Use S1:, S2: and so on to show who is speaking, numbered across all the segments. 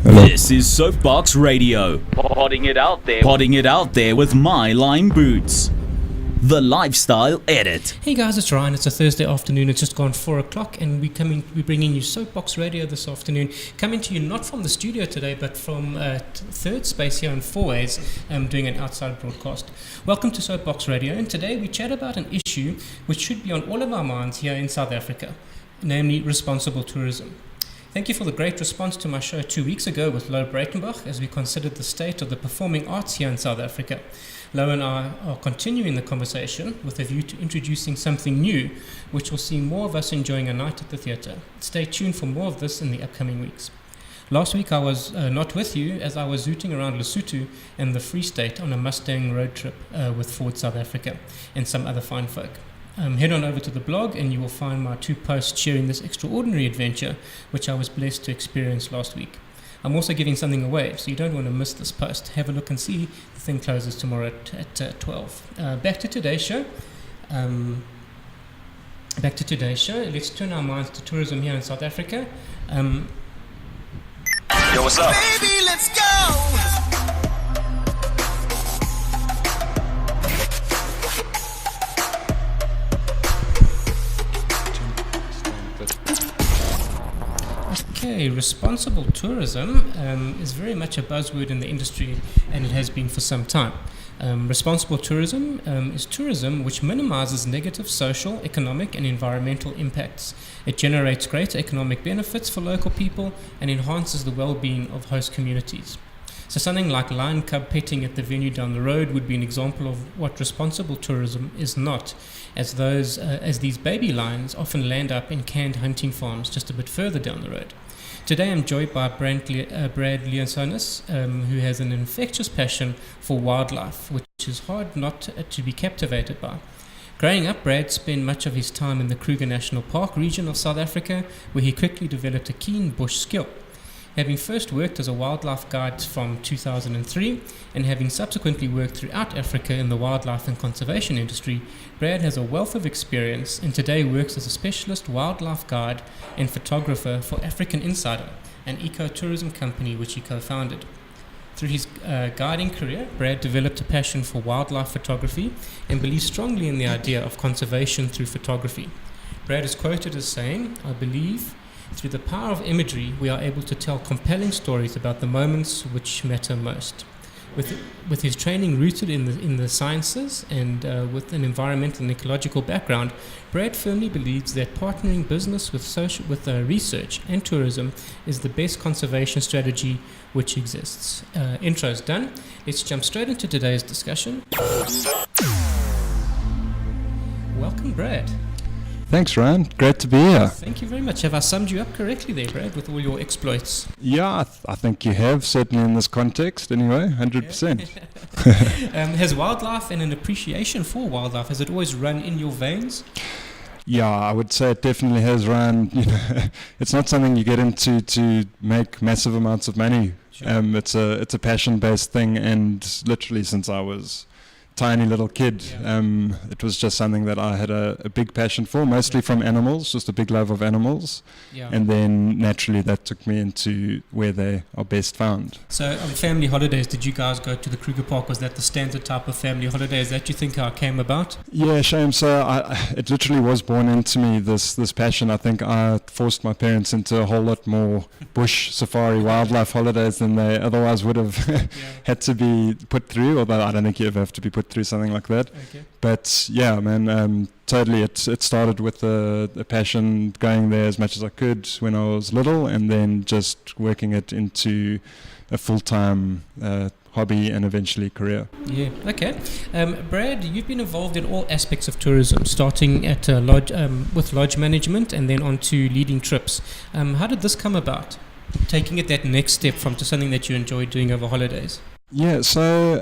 S1: Hello.
S2: This is SoapBox Radio. Potting it out there with my lime boots. The Lifestyle Edit.
S3: Hey guys, it's Ryan. It's a Thursday afternoon. It's just gone 4 o'clock, and we're bringing you SoapBox Radio this afternoon. Coming to you not from the studio today, but from third space here in Fourways, doing an outside broadcast. Welcome to SoapBox Radio, and today we chat about an issue which should be on all of our minds here in South Africa, namely responsible tourism. Thank you for the great response to my show 2 weeks ago with Lo Breitenbach as we considered the state of the performing arts here in South Africa. Lo and I are continuing the conversation with a view to introducing something new, which will see more of us enjoying a night at the theatre. Stay tuned for more of this in the upcoming weeks. Last week I was not with you as I was zooting around Lesotho and the Free State on a Mustang road trip with Ford South Africa and some other fine folk. Head on over to the blog and you will find my 2 posts sharing this extraordinary adventure which I was blessed to experience last week. I'm also giving something away, so you don't want to miss this post. Have a look and see. The thing closes tomorrow at 12. Back to today's show. Let's turn our minds to tourism here in South Africa.
S4: Yo, what's up?
S5: Baby, let's go!
S3: Okay, responsible tourism is very much a buzzword in the industry, and it has been for some time. Responsible tourism is tourism which minimizes negative social, economic, and environmental impacts. It generates greater economic benefits for local people and enhances the well-being of host communities. So something like lion cub petting at the venue down the road would be an example of what responsible tourism is not, as these baby lions often land up in canned hunting farms just a bit further down the road. Today I'm joined by Brad Leontsinis, who has an infectious passion for wildlife, which is hard not to be captivated by. Growing up, Brad spent much of his time in the Kruger National Park region of South Africa, where he quickly developed a keen bush skill. Having first worked as a wildlife guide from 2003 and having subsequently worked throughout Africa in the wildlife and conservation industry, Brad has a wealth of experience and today works as a specialist wildlife guide and photographer for African Insider, an ecotourism company which he co-founded. Through his guiding career, Brad developed a passion for wildlife photography and believes strongly in the idea of conservation through photography. Brad is quoted as saying, "I believe through the power of imagery, we are able to tell compelling stories about the moments which matter most." With his training rooted in the sciences and with an environmental and ecological background, Brad firmly believes that partnering business with research and tourism is the best conservation strategy which exists. Intro's done. Let's jump straight into today's discussion. Welcome, Brad.
S1: Thanks, Ryan. Great to be here.
S3: Thank you very much. Have I summed you up correctly there, Brad, with all your exploits?
S1: Yeah, I think you have, certainly in this context anyway, 100%.
S3: Has wildlife and an appreciation for wildlife, has it always run in your veins?
S1: Yeah, I would say it definitely has run. It's not something you get into to make massive amounts of money.
S3: Sure.
S1: It's a passion-based thing, and literally since I was tiny little kid, it was just something that I had a big passion for, mostly from animals, just a big love of animals.
S3: Yeah.
S1: And then naturally that took me into where they are best found.
S3: So on family holidays, did you guys go to the Kruger Park? Was that the standard type of family holiday? Is that you think how it came about?
S1: Yeah, shame. So it literally was born into me, this passion. I think I forced my parents into a whole lot more bush safari wildlife holidays than they otherwise would have had to be put through, although I don't think you ever have to be put through something like that.
S3: Okay.
S1: But yeah, man, totally it started with a passion, going there as much as I could when I was little, and then just working it into a full-time hobby and eventually career.
S3: Yeah, okay. Brad, you've been involved in all aspects of tourism, starting at lodge with lodge management and then on to leading trips. How did this come about? Taking it that next step from to something that you enjoy doing over holidays?
S1: Yeah, so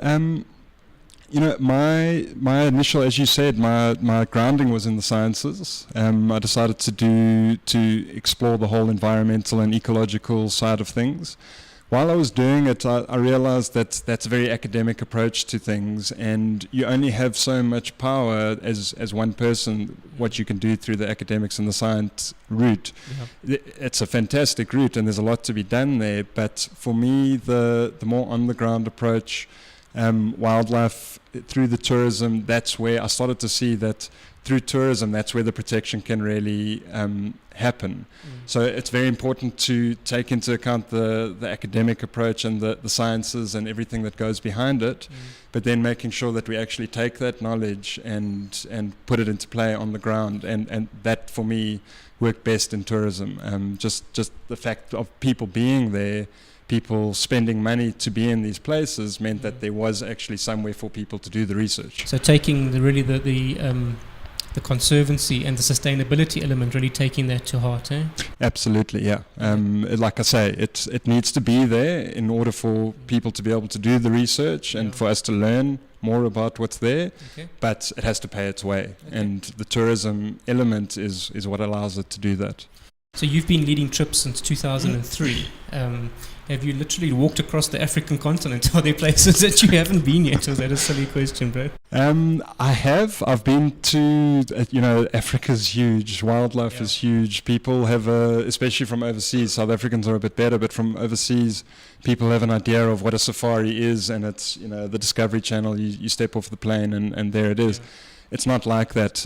S1: my initial, as you said, my grounding was in the sciences. I decided to explore the whole environmental and ecological side of things, while I was doing it, I realized that that's a very academic approach to things, and you only have so much power as one person, what you can do through the academics and the science route. Yeah. It's a fantastic route, and there's a lot to be done there, but for me, the more on-the-ground approach, wildlife, through the tourism, that's where I started to see that through tourism, that's where the protection can really happen. So it's very important to take into account the academic approach and the sciences and everything that goes behind it, but then making sure that we actually take that knowledge and put it into play on the ground. And that, for me, worked best in tourism. Just the fact of people being there, people spending money to be in these places meant that there was actually somewhere for people to do the research.
S3: So taking the conservancy and the sustainability element, really taking that to heart, eh?
S1: Absolutely, yeah. Like I say, it needs to be there in order for people to be able to do the research and for us to learn more about what's there, but it has to pay its way. And the tourism element is what allows it to do that.
S3: So you've been leading trips since 2003. Have you literally walked across the African continent? Are there places that you haven't been yet? Or is that a silly question, Brad?
S1: I have. I've been to, Africa's huge. Wildlife is huge. People have, especially from overseas, South Africans are a bit better, but from overseas, people have an idea of what a safari is, and it's, the Discovery Channel, you step off the plane and there it is. It's not like that.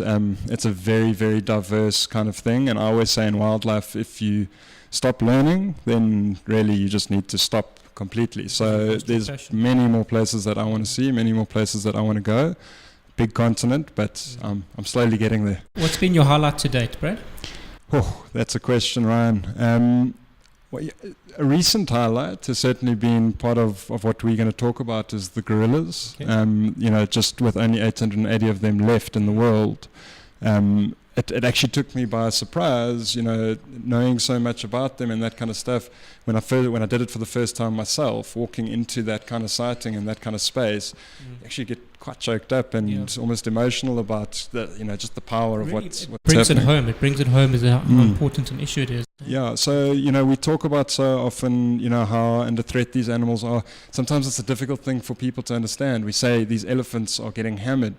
S1: It's a very, very diverse kind of thing, and I always say in wildlife, if you stop learning, then really you just need to stop completely. So there's many more places that I want to see, many more places that I want to go. Big continent, but I'm slowly getting there.
S3: What's been your highlight to date, Brad?
S1: Oh, that's a question, Ryan. A recent highlight has certainly been part of what we're going to talk about is the gorillas. Just with only 880 of them left in the world. It actually took me by surprise, knowing so much about them and that kind of stuff. When I did it for the first time myself, walking into that kind of sighting and that kind of space, you actually get quite choked up and almost emotional about just the power of what's happening.
S3: It brings it home as how important an issue it is.
S1: Yeah, so we talk about so often, how under threat these animals are. Sometimes it's a difficult thing for people to understand. We say these elephants are getting hammered,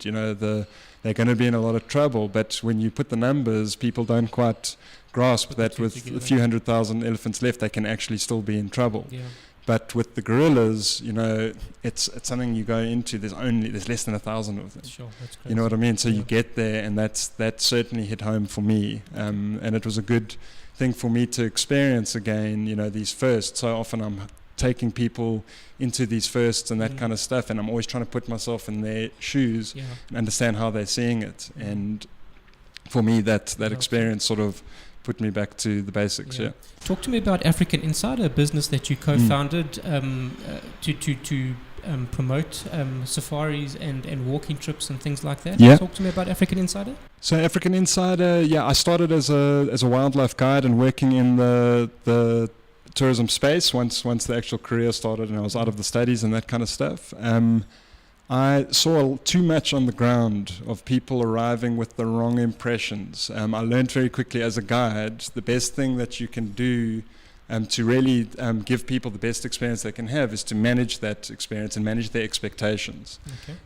S1: they're going to be in a lot of trouble, but when you put the numbers, people don't quite grasp that with a few 100,000 elephants left, they can actually still be in trouble. Yeah. But with the gorillas, it's something you go into. There's less than 1,000 of them. Sure, that's crazy. You know what I mean? So you get there, and that certainly hit home for me. And it was a good thing for me to experience again. These firsts. So often I'm taking people into these firsts and that kind of stuff, and I'm always trying to put myself in their shoes and understand how they're seeing it. And for me, that experience sort of put me back to the basics.
S3: Talk to me about African Insider, a business that you co-founded to promote safaris and walking trips and things like that. Talk to me about African Insider.
S1: So African Insider, I started as a wildlife guide and working in the tourism space once the actual career started and I was out of the studies and that kind of stuff. I saw too much on the ground of people arriving with the wrong impressions. I learned very quickly as a guide, the best thing that you can do to really give people the best experience they can have is to manage that experience and manage their expectations.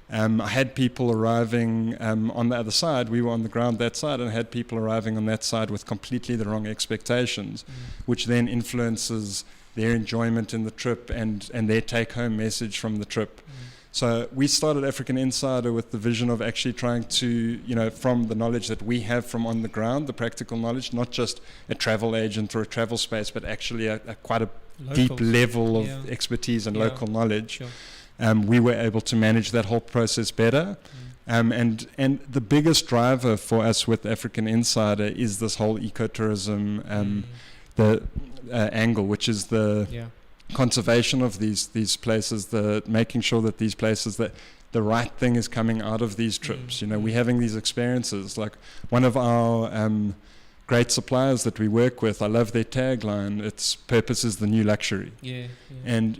S1: I had people arriving on the other side. We were on the ground that side, and I had people arriving on that side with completely the wrong expectations, which then influences their enjoyment in the trip and their take-home message from the trip. So we started African Insider with the vision of actually trying to, from the knowledge that we have from on the ground, the practical knowledge, not just a travel agent or a travel space, but actually quite a deep level of expertise and local knowledge. Sure. We were able to manage that whole process better. And the biggest driver for us with African Insider is this whole ecotourism, the angle, which is the conservation of these places, the making sure that these places, that the right thing is coming out of these trips. We're having these experiences. Like one of our great suppliers that we work with, I love their tagline. It's "Purpose is the new luxury." And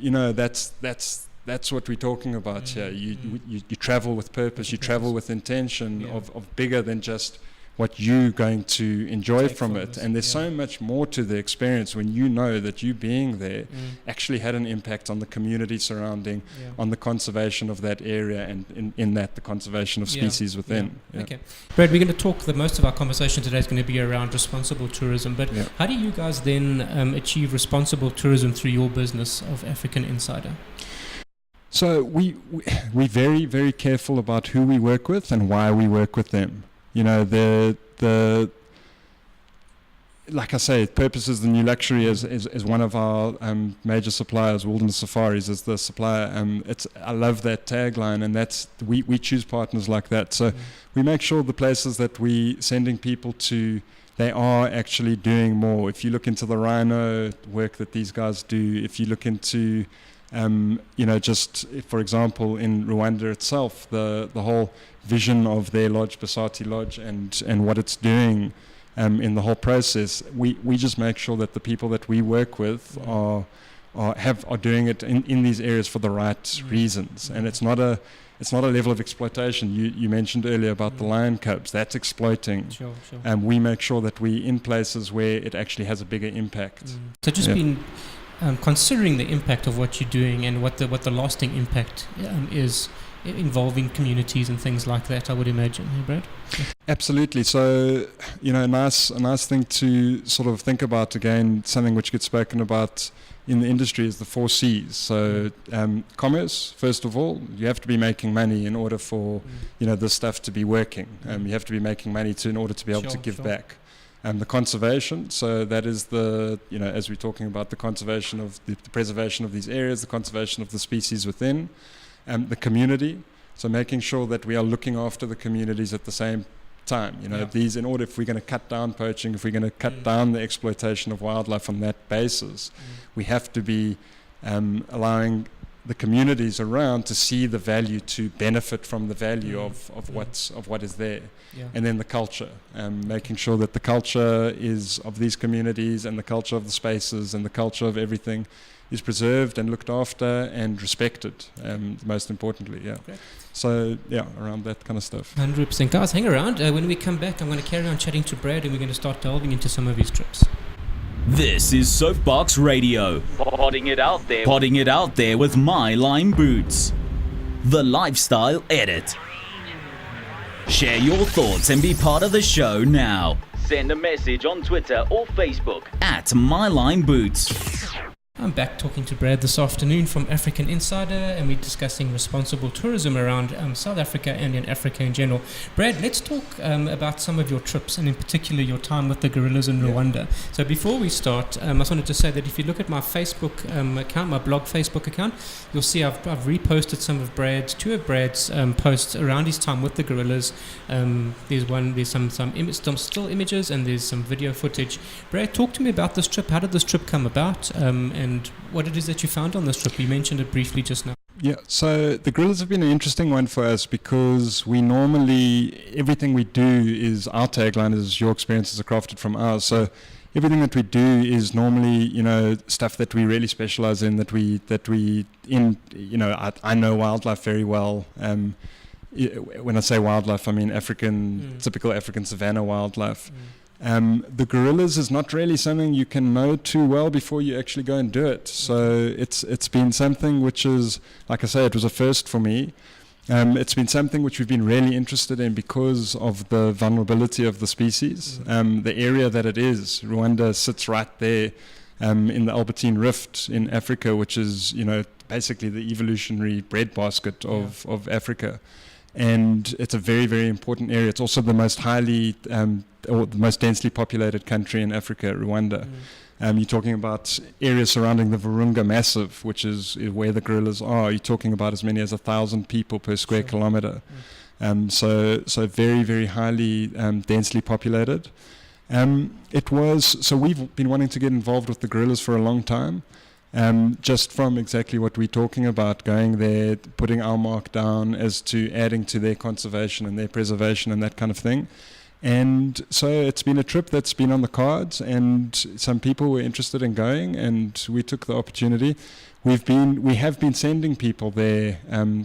S1: that's what we're talking about here. You travel with purpose. You travel with intention of bigger than just what you're going to enjoy from it.
S3: this,
S1: And there's so much more to the experience when you know that you being there actually had an impact on the community surrounding, on the conservation of that area, and in that the conservation of species within.
S3: Okay. Brad, we're going to talk, most of our conversation today is going to be around responsible tourism, but how do you guys then achieve responsible tourism through your business of African Insider?
S1: So we're very, very careful about who we work with and why we work with them. You know, the like I say, Purpose is the New Luxury is one of our major suppliers. Wilderness Safaris is the supplier. I love that tagline, and that's we choose partners like that. So we make sure the places that we sending people to, they are actually doing more. If you look into the rhino work that these guys do, if you look into just for example in Rwanda itself, the whole vision of their lodge, Basati Lodge, and what it's doing in the whole process, we just make sure that the people that we work with are doing it in these areas for the right reasons, and it's not a level of exploitation. You mentioned earlier about the lion cubs. That's exploiting.
S3: Sure.
S1: We make sure that we in places where it actually has a bigger impact.
S3: So just been considering the impact of what you're doing and what the lasting impact is involving communities and things like that, I would imagine, hey, Brad?
S1: Absolutely. So, a nice thing to sort of think about, again, something which gets spoken about in the industry is the 4 C's. So, commerce, first of all, you have to be making money in order for, this stuff to be working. You have to be making money in order to be able to give back. The conservation, so that is as we're talking about the conservation of the preservation of these areas, the conservation of the species within, the community, so making sure that we are looking after the communities at the same time. These, in order, if we're going to cut down poaching, if we're going to cut down the exploitation of wildlife on that basis, we have to be allowing the communities around to see the value, to benefit from the value of what is there. And then the culture, making sure that the culture is of these communities, and the culture of the spaces, and the culture of everything is preserved and looked after and respected, most importantly.
S3: Great.
S1: So around that kind of stuff.
S3: 100%. Guys, hang around. When we come back, I'm going to carry on chatting to Brad, and we're going to start delving into some of his trips.
S2: This is SoapBox Radio. Potting it out there with My Lime Boots. The Lifestyle Edit. Share your thoughts and be part of the show now. Send a message on Twitter or Facebook at My Lime Boots.
S3: I'm back talking to Brad this afternoon from African Insider, and we're discussing responsible tourism around South Africa and in Africa in general. Brad, let's talk about some of your trips, and in particular your time with the gorillas in Rwanda. So before we start, I just wanted to say that if you look at my Facebook account, my blog Facebook account, you'll see I've reposted two of Brad's posts around his time with the gorillas. There's some still images, and there's some video footage. Brad, talk to me about this trip. How did this trip come about? And what it is that you found on this trip. You mentioned it briefly just now.
S1: Yeah, so the gorillas have been an interesting one for us, because we normally, everything we do is, our tagline is your experiences are crafted from ours. So everything that we do is normally, stuff that we really specialize in, I know wildlife very well. When I say wildlife, I mean typical African savanna wildlife. The gorillas is not really something you can know too well before you actually go and do it. So it's been something which is, like I say, it was a first for me. It's been something which we've been really interested in because of the vulnerability of the species. The area that it is, Rwanda sits right there in the Albertine Rift in Africa, which is, basically the evolutionary breadbasket of Africa. And it's a very, very important area. It's also the most or the most densely populated country in Africa, Rwanda. You're talking about areas surrounding the Virunga Massif, which is where the gorillas are. You're talking about as many as 1,000 people per square kilometer. So very, very highly densely populated. So we've been wanting to get involved with the gorillas for a long time. Just from exactly what we're talking about, going there, putting our mark down as to adding to their conservation and their preservation and that kind of thing. And so it's been a trip that's been on the cards, and some people were interested in going, and we took the opportunity. We have been sending people there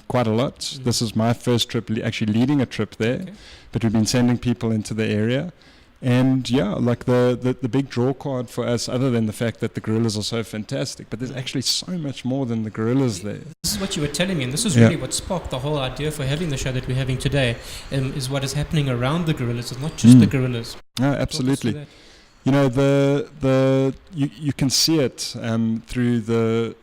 S1: quite a lot. This is my first trip, actually leading a trip there, but we've been sending people into the area. And yeah, like the big draw card for us, other than the fact that the gorillas are so fantastic, but there's actually so much more than the gorillas there.
S3: This is what you were telling me, and this is really what sparked the whole idea for having the show that we're having today, is what is happening around the gorillas. It's not just the gorillas.
S1: No, absolutely. You know, you can see it through the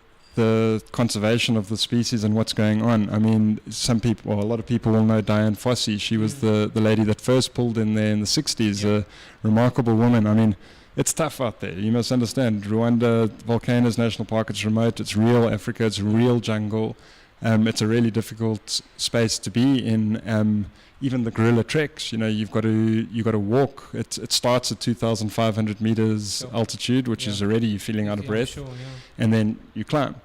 S1: conservation of the species and what's going on. I mean, a lot of people will know Diane Fossey. She was the lady that first pulled in there in the 60s, a remarkable woman. I mean, it's tough out there. You must understand, Rwanda Volcanoes National Park, it's remote, it's real Africa, it's real jungle. It's a really difficult space to be in. Even the gorilla treks, you know, you've got to walk. It starts at 2,500 meters altitude, which is already you're feeling out of breath, and then you climb.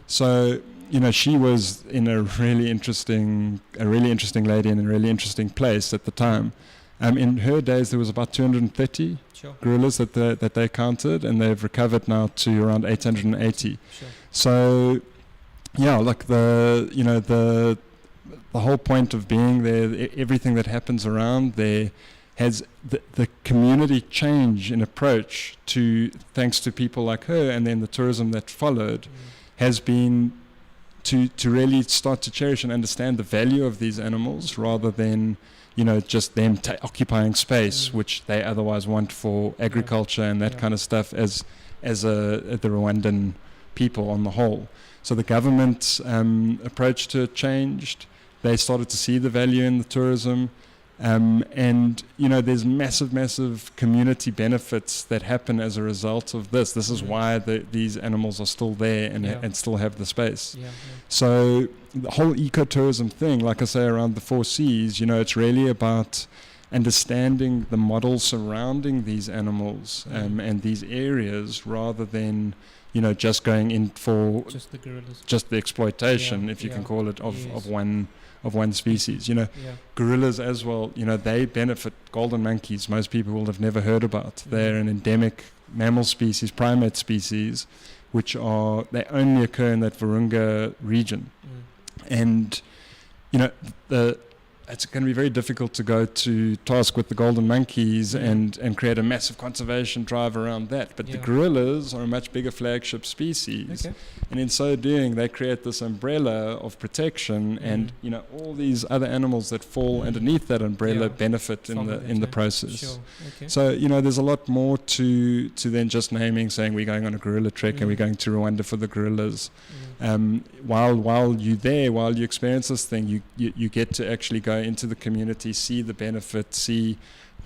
S1: So, you know, she was in a really interesting lady in a really interesting place at the time. In her days, there was about 230 gorillas that they counted, and they've recovered now to around 880. So, yeah, like the whole point of being there, everything that happens around there has the community change in approach to, thanks to people like her, and then the tourism that followed, has been to really start to cherish and understand the value of these animals rather than, you know, just them occupying space, which they otherwise want for agriculture and that kind of stuff as the Rwandan people on the whole. So the government's approach to it changed. They started to see the value in the tourism. And, you know, there's massive community benefits that happen as a result of this. This is why these animals are still there and still have the space. So the whole ecotourism thing, like I say, around the 4 Cs, you know, it's really about understanding the models surrounding these animals and these areas rather than, you know, just going in for
S3: just the gorillas,
S1: just the exploitation, if you can call it, of one species. You know, gorillas as well, you know, they benefit. Golden monkeys, most people will have never heard about. They're an endemic mammal species, primate species, which they only occur in that Virunga region. And, you know, it's going to be very difficult to go to task with the golden monkeys and create a massive conservation drive around that. But the gorillas are a much bigger flagship species. And in so doing, they create this umbrella of protection, and, you know, all these other animals that fall underneath that umbrella benefit in the process. So, you know, there's a lot more to then just saying we're going on a gorilla trek and we're going to Rwanda for the gorillas. While you're there, while you experience this thing, you get to actually go into the community, see the benefit, see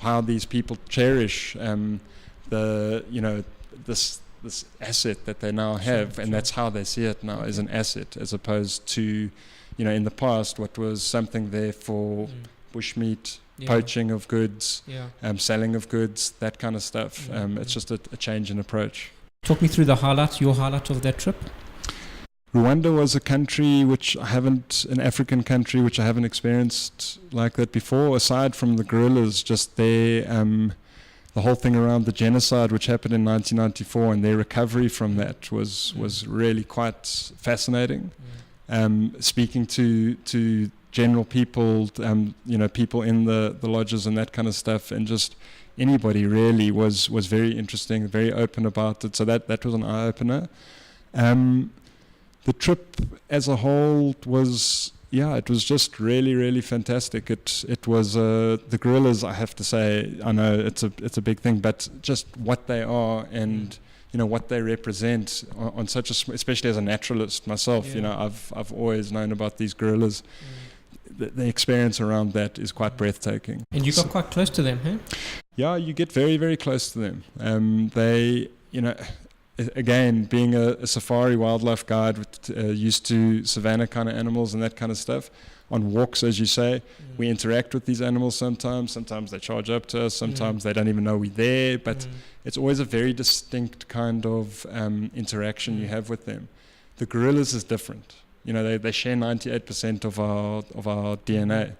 S1: how these people cherish this asset that they now have, and that's how they see it now, as an asset, as opposed to, you know, in the past what was something there for bushmeat, poaching of goods, selling of goods, that kind of stuff. It's just a change in approach.
S3: Talk me through your highlight of that trip.
S1: Rwanda was an African country which I haven't experienced like that before, aside from the gorillas, just the whole thing around the genocide which happened in 1994 and their recovery from that was really quite fascinating. Speaking to general people, you know, people in the lodges and that kind of stuff, and just anybody really was very interesting, very open about it. So that was an eye-opener. The trip as a whole was, it was just really, really fantastic. It was the gorillas, I have to say, I know it's a big thing, but just what they are and, you know, what they represent on such especially as a naturalist myself, you know, I've always known about these gorillas. The experience around that is quite breathtaking.
S3: And you got quite close to them, huh?
S1: Yeah, you get very, very close to them. They, you know, again, being a safari wildlife guide, used to savanna kind of animals and that kind of stuff, on walks, as you say, we interact with these animals sometimes. Sometimes they charge up to us, sometimes they don't even know we're there, but it's always a very distinct kind of interaction you have with them. The gorillas is different. You know, they share 98% of our DNA.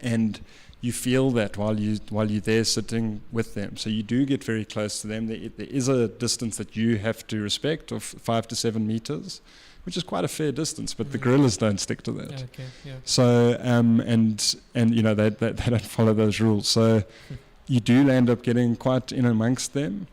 S1: And, you feel that while you're there sitting with them. So you do get very close to them. There is a distance that you have to respect of 5 to 7 meters, which is quite a fair distance, but the gorillas don't stick to that.
S3: Okay, yeah.
S1: So and they don't follow those rules. So you do end up getting quite in amongst them.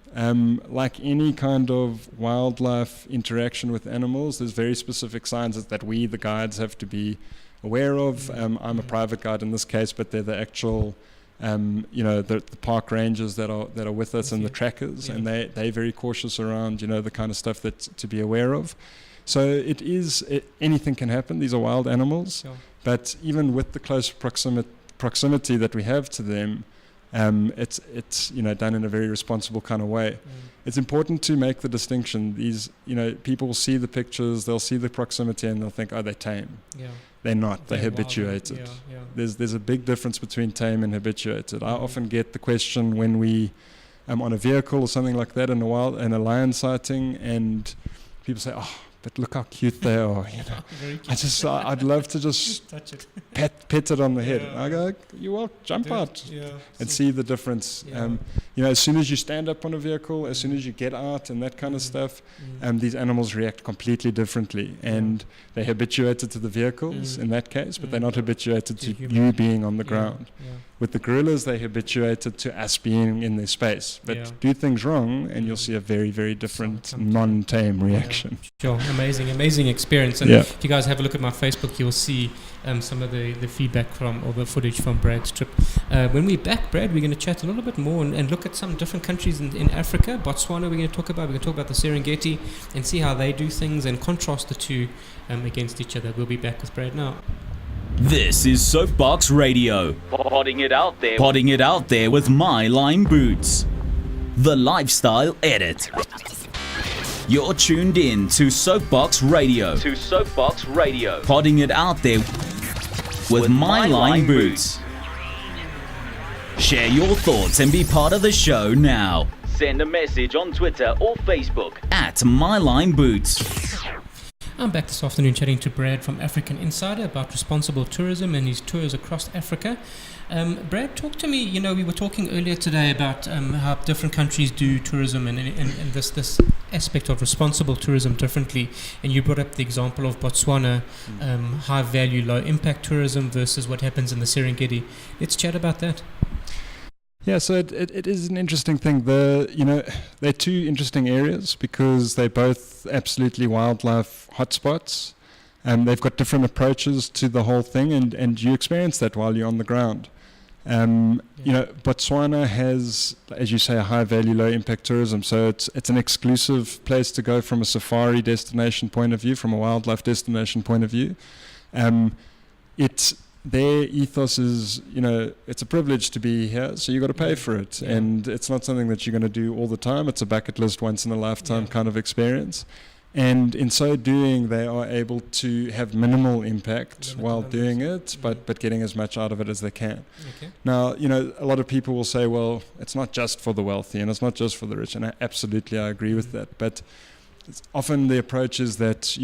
S1: Like any kind of wildlife interaction with animals, there's very specific signs that we, the guides, have to be aware of. I'm a private guide in this case, but they're the actual, the park rangers that are with us and the trackers, and they're very cautious around, the kind of stuff that's to be aware of. So anything can happen. These are wild animals, but even with the close proximity that we have to them, it's done in a very responsible kind of way. It's important to make the distinction. These people will see the pictures, they'll see the proximity, and they'll think, oh, they're tame. They're not. They're habituated. There's a big difference between tame and habituated. I often get the question when we on a vehicle or something like that in a lion sighting, and people say, oh, but look how cute they are. I'd love to just
S3: touch it,
S1: pet it on the head. I go, you will jump out and see the difference. As soon as you stand up on a vehicle, as soon as you get out and that kind of stuff, these animals react completely differently, and they're habituated to the vehicles in that case, but they're not habituated to you being on the ground. With the gorillas, they're habituated to us being in their space, but do things wrong, and you'll see a very, very different non-tame reaction.
S3: Sure, amazing experience. And if you guys have a look at my Facebook, you'll see some of the feedback or the footage from Brad's trip. When we're back, Brad, we're going to chat a little bit more and look at some different countries in Africa. Botswana, we're going to talk about the Serengeti and see how they do things and contrast the two against each other. We'll be back with Brad now.
S2: This is SoapBox Radio. Potting it out there with My Lime Boots. The Lifestyle Edit. You're tuned in to SoapBox Radio. Potting it out there with My Lime Boots. Share your thoughts and be part of the show now. Send a message on Twitter or Facebook at My Lime Boots.
S3: I'm back this afternoon chatting to Brad from African Insider about responsible tourism and his tours across Africa. Brad, talk to me. We were talking earlier today about how different countries do tourism and this aspect of responsible tourism differently. And you brought up the example of Botswana, high value, low impact tourism versus what happens in the Serengeti. Let's chat about that.
S1: Yeah, so it is an interesting thing. They're two interesting areas because they're both absolutely wildlife hotspots, and they've got different approaches to the whole thing, and you experience that while you're on the ground. Botswana has, as you say, a high value, low impact tourism, so it's an exclusive place to go from a safari destination point of view, from a wildlife destination point of view. Their ethos is, it's a privilege to be here, so you've got to pay for it. And it's not something that you're going to do all the time. It's a bucket list, once in a lifetime kind of experience. And in so doing, they are able to have minimal impact while doing it, but getting as much out of it as they can. Okay. Now, a lot of people will say, well, it's not just for the wealthy and it's not just for the rich. And I agree with that. But it's often the approach is that,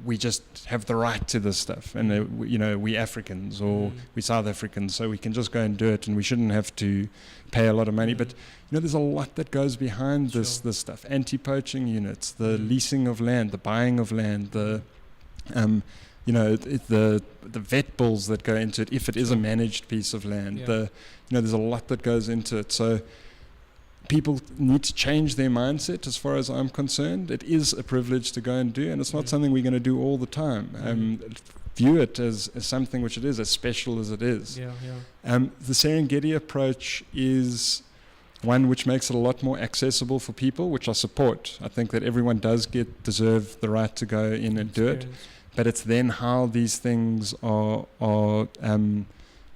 S1: we just have the right to this stuff, and we Africans or we South Africans, so we can just go and do it, and we shouldn't have to pay a lot of money. But there's a lot that goes behind this stuff: anti-poaching units, the leasing of land, the buying of land, the vet bills that go into it if it is a managed piece of land. There's a lot that goes into it. So people need to change their mindset as far as I'm concerned. It is a privilege to go and do, and it's not something we're going to do all the time. View it as something which it is, as special as it is. The Serengeti approach is one which makes it a lot more accessible for people, which I support. I think that everyone deserve the right to go in and do it, but it's then how these things are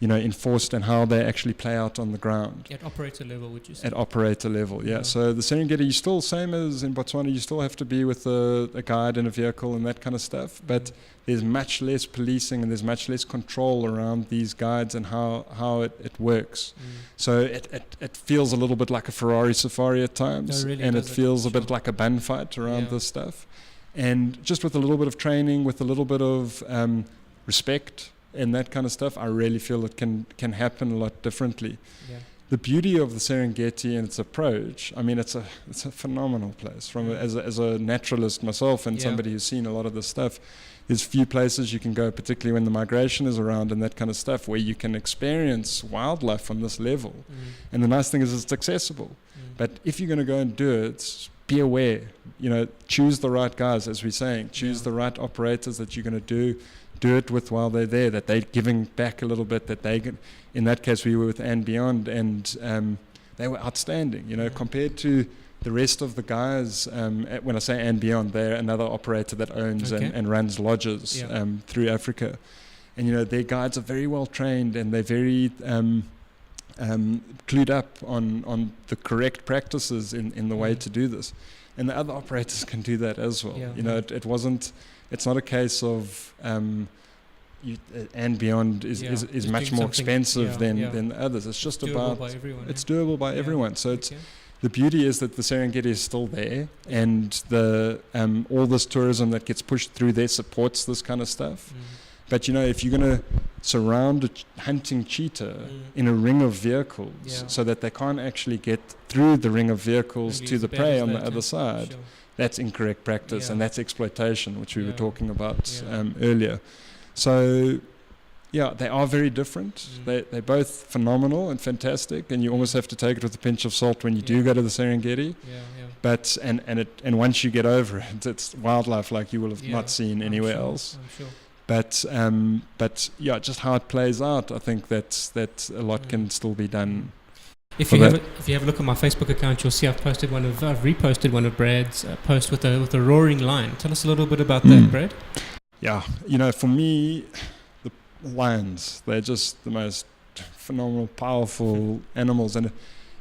S1: enforced and how they actually play out on the ground.
S3: At operator level, would you say?
S1: At operator level, yeah. So the Serengeti, you still, same as in Botswana, you still have to be with a guide in a vehicle and that kind of stuff, but there's much less policing and there's much less control around these guides and how it works. So it feels a little bit like a Ferrari safari at times, and it feels a bit like a bun fight around this stuff. And just with a little bit of training, with a little bit of respect, and that kind of stuff, I really feel it can happen a lot differently.
S3: Yeah.
S1: The beauty of the Serengeti and its approach, I mean, it's a phenomenal place. As a naturalist myself and somebody who's seen a lot of this stuff, there's few places you can go, particularly when the migration is around and that kind of stuff, where you can experience wildlife on this level. And the nice thing is it's accessible. But if you're going to go and do it, be aware. Choose the right guys, as we're saying. Choose the right operators that you're going to do it with while they're there, that they're giving back a little bit, that they can. In that case, we were with And Beyond, and they were outstanding, compared to the rest of the guys. When I say And Beyond, they're another operator that owns and runs lodges through Africa. And, their guides are very well trained, and they're very clued up on the correct practices in the way to do this. And the other operators can do that as well. It's not a case of... And Beyond is much more expensive than the others. It's just about it's doable by everyone. So the beauty is that the Serengeti is still there, and the all this tourism that gets pushed through there supports this kind of stuff. But if you're going to surround a hunting cheetah in a ring of vehicles so that they can't actually get through the ring of vehicles to the prey on the other side, that's incorrect practice, and that's exploitation, which we were talking about earlier. So, they are very different. They're both phenomenal and fantastic, and you almost have to take it with a pinch of salt when you do go to the Serengeti. But and once you get over it, it's wildlife like you will have not seen anywhere else.
S3: I'm sure.
S1: But just how it plays out, I think that a lot can still be done.
S3: If you have a look at my Facebook account, you'll see I've reposted one of Brad's posts with a roaring lion. Tell us a little bit about that, Brad.
S1: Yeah, for me, the lions, they're just the most phenomenal, powerful animals. And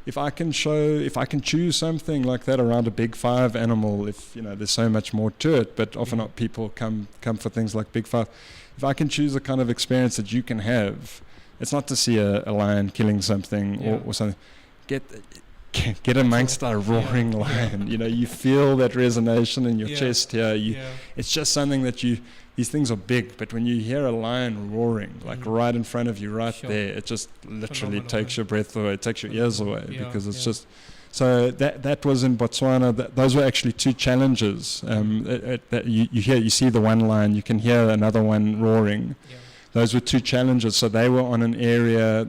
S1: if I can choose something like that around a big five animal, there's so much more to it, but often not people come for things like big five. If I can choose a kind of experience that you can have, it's not to see a lion killing something or something. Get amongst a roaring lion. You feel that resonance in your chest here. It's just something that these things are big, but when you hear a lion roaring, like right in front of you, there, it just literally takes your breath away, it takes your ears away, because it's just... So that was in Botswana. Those were actually two challenges. That you see the one lion, you can hear another one roaring. Those were two challenges. So they were on an area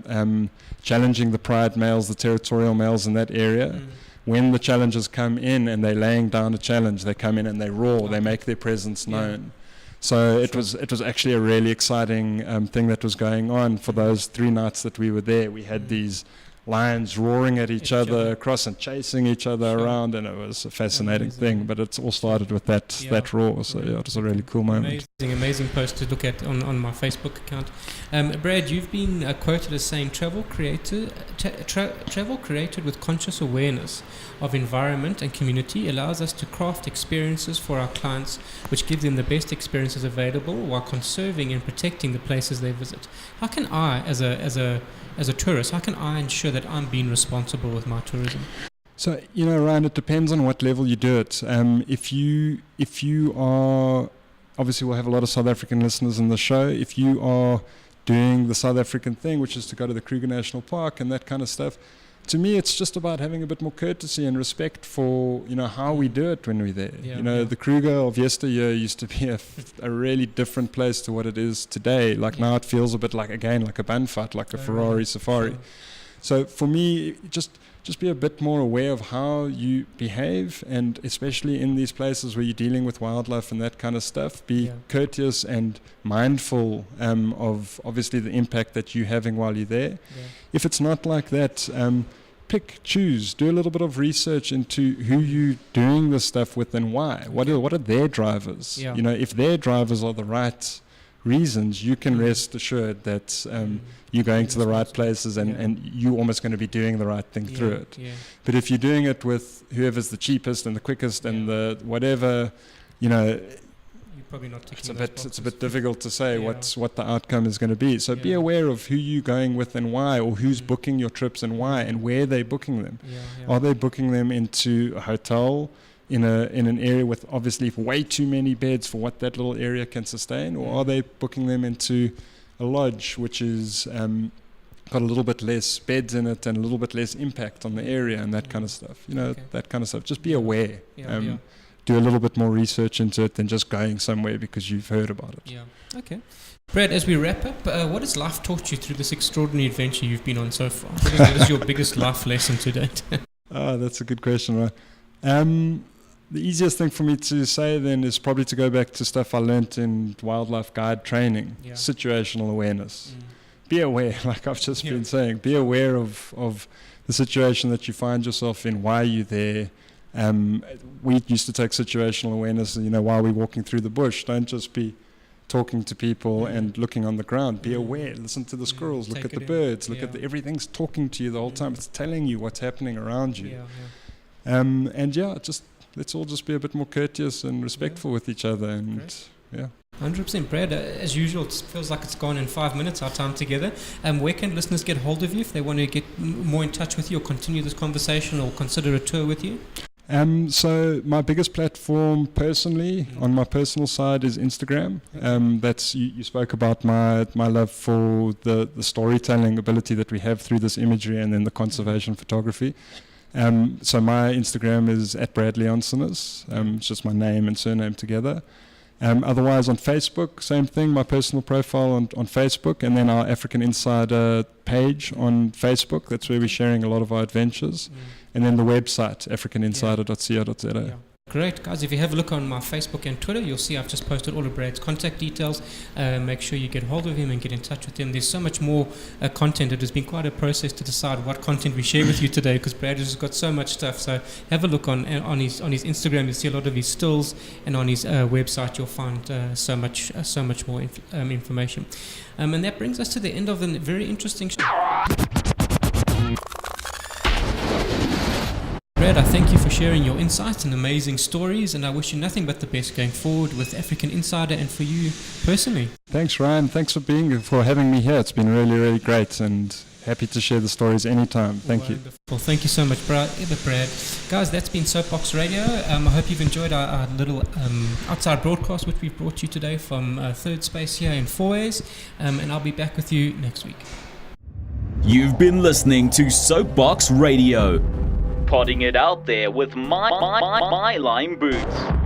S1: challenging the pride males, the territorial males in that area. When the challengers come in and they're laying down a challenge, they come in and they roar, they make their presence known. So it was actually a really exciting thing that was going on for those 3 nights that we were there. We had these lions roaring at each other across and chasing each other around, and it was a fascinating thing. But it's all started with that roar. So it was a really cool moment.
S3: Amazing post to look at on my Facebook account. Brad, you've been quoted as saying travel created with conscious awareness of environment and community allows us to craft experiences for our clients which give them the best experiences available while conserving and protecting the places they visit. How can I, as a tourist, how can I ensure that I'm being responsible with my tourism?
S1: So, Ryan, it depends on what level you do it. If you are, obviously we'll have a lot of South African listeners in the show. If you are doing the South African thing, which is to go to the Kruger National Park and that kind of stuff, to me it's just about having a bit more courtesy and respect for, how we do it when we're there. The Kruger of yesteryear used to be a really different place to what it is today. Now it feels a bit like a Banfat, like a Ferrari Safari. Sure. So for me, just be a bit more aware of how you behave, and especially in these places where you're dealing with wildlife and that kind of stuff, be courteous and mindful of obviously the impact that you're having while you're there. If it's not like that, choose, do a little bit of research into who you're doing this stuff with and why. What are their drivers? If their drivers are the right reasons, you can rest assured that you're going to the right places and you're almost going to be doing the right thing through it. But if you're doing it with whoever's the cheapest and the quickest and the whatever, you're probably not ticking it's a bit difficult to say what the outcome is going to be. So be aware of who you're going with and why, or who's booking your trips and why, and where they're booking them. Are they booking them into a hotel in an area with obviously way too many beds for what that little area can sustain, or are they booking them into a lodge which is got a little bit less beds in it and a little bit less impact on the area and that kind of stuff. That kind of stuff. Just be aware. Do a little bit more research into it than just going somewhere because you've heard about it.
S3: Yeah. Okay. Brad, as we wrap up, what has life taught you through this extraordinary adventure you've been on so far? What is your biggest life lesson to date?
S1: That's a good question, right? The easiest thing for me to say then is probably to go back to stuff I learned in wildlife guide training, situational awareness. Be aware, like I've just been saying, be aware of the situation that you find yourself in, why you're there. We used to take situational awareness, while we're walking through the bush. Don't just be talking to people and looking on the ground. Be aware, listen to the squirrels, look at the birds, look at everything's talking to you the whole time. It's telling you what's happening around you. Let's all just be a bit more courteous and respectful with each other. And
S3: 100%. Brad, as usual, it feels like it's gone in 5 minutes, our time together. Where can listeners get hold of you if they want to get more in touch with you or continue this conversation or consider a tour with you?
S1: So my biggest platform personally, on my personal side, is Instagram. That's you spoke about my love for the storytelling ability that we have through this imagery and then the conservation photography. So my Instagram is at Brad Leontsinis. It's just my name and surname together. Otherwise on Facebook, same thing, my personal profile on Facebook, and then our African Insider page on Facebook. That's where we're sharing a lot of our adventures. And then the website, africaninsider.co.za.
S3: Great, guys. If you have a look on my Facebook and Twitter, you'll see I've just posted all of Brad's contact details. Make sure you get hold of him and get in touch with him. There's so much more content. It has been quite a process to decide what content we share with you today because Brad has got so much stuff. So have a look on his Instagram. You'll see a lot of his stills, and on his website you'll find so much more information. And that brings us to the end of a very interesting show. Brad, I thank you for sharing your insights and amazing stories, and I wish you nothing but the best going forward with African Insider and for you personally.
S1: Thanks, Ryan. Thanks for having me here. It's been really, really great, and happy to share the stories anytime. Thank you.
S3: Well, thank you so much, Brad. Guys, that's been SoapBox Radio. I hope you've enjoyed our little outside broadcast which we've brought you today from Third Space here in Fourways, and I'll be back with you next week.
S2: You've been listening to SoapBox Radio. Podding it out there with my Lime Boots.